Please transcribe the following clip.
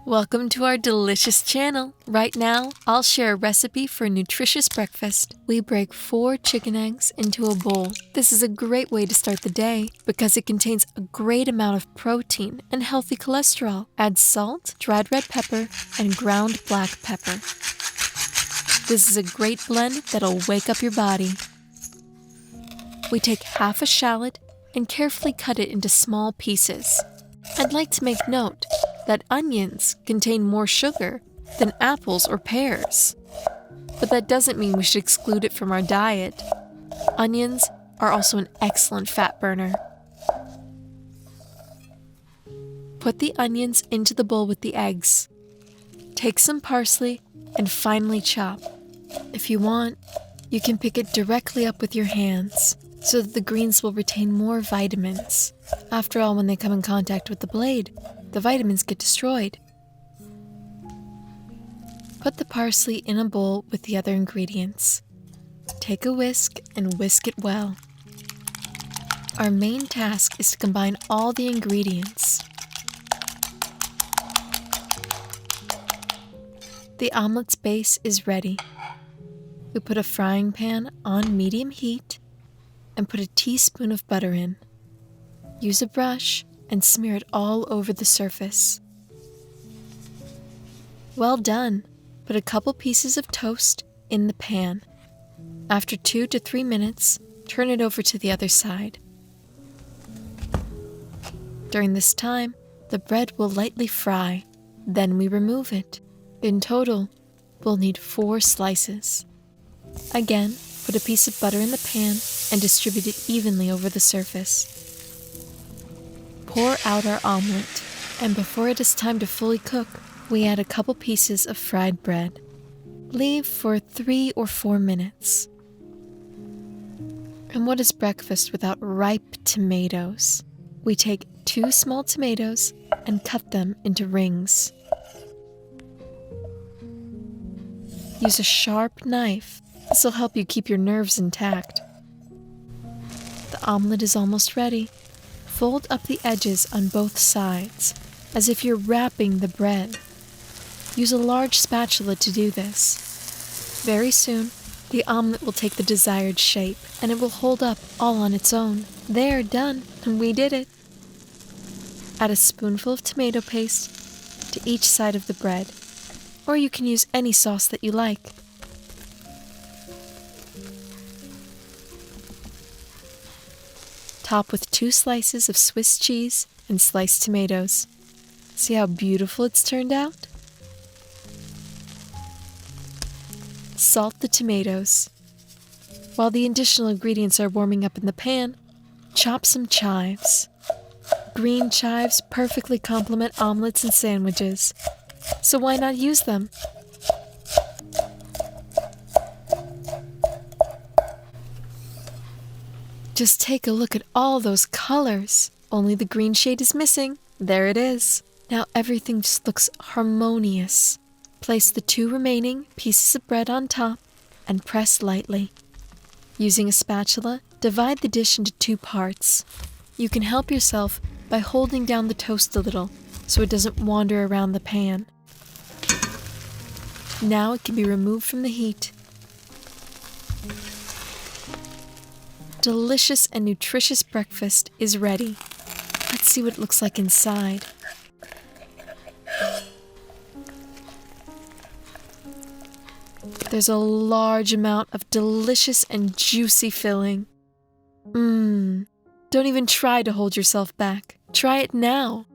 Welcome to our delicious channel. Right now, I'll share a recipe for a nutritious breakfast. We break 4 chicken eggs into a bowl. This is a great way to start the day because it contains a great amount of protein and healthy cholesterol. Add salt, dried red pepper, and ground black pepper. This is a great blend that'll wake up your body. We take half a shallot and carefully cut it into small pieces. I'd like to make note that onions contain more sugar than apples or pears. But that doesn't mean we should exclude it from our diet. Onions are also an excellent fat burner. Put the onions into the bowl with the eggs. Take some parsley and finely chop. If you want, you can pick it directly up with your hands so that the greens will retain more vitamins. After all, when they come in contact with the blade, the vitamins get destroyed. Put the parsley in a bowl with the other ingredients. Take a whisk and whisk it well. Our main task is to combine all the ingredients. The omelet's base is ready. We put a frying pan on medium heat and put a teaspoon of butter in. Use a brush and smear it all over the surface. Well done! Put a couple pieces of toast in the pan. After 2 to 3 minutes, turn it over to the other side. During this time, the bread will lightly fry. Then we remove it. In total, we'll need 4 slices. Again, put a piece of butter in the pan and distribute it evenly over the surface. Pour out our omelet, and before it is time to fully cook, we add a couple pieces of fried bread. Leave for 3 or 4 minutes. And what is breakfast without ripe tomatoes? We take 2 small tomatoes and cut them into rings. Use a sharp knife. This will help you keep your nerves intact. The omelet is almost ready. Fold up the edges on both sides, as if you're wrapping the bread. Use a large spatula to do this. Very soon, the omelet will take the desired shape, and it will hold up all on its own. There, done, and we did it. Add a spoonful of tomato paste to each side of the bread, or you can use any sauce that you like. Top with 2 slices of Swiss cheese and sliced tomatoes. See how beautiful it's turned out? Salt the tomatoes. While the additional ingredients are warming up in the pan, chop some chives. Green chives perfectly complement omelets and sandwiches, so why not use them? Just take a look at all those colors. Only the green shade is missing. There it is. Now everything just looks harmonious. Place the 2 remaining pieces of bread on top and press lightly. Using a spatula, divide the dish into 2 parts. You can help yourself by holding down the toast a little so it doesn't wander around the pan. Now it can be removed from the heat. Delicious and nutritious breakfast is ready. Let's see what it looks like inside. There's a large amount of delicious and juicy filling. Don't even try to hold yourself back. Try it now.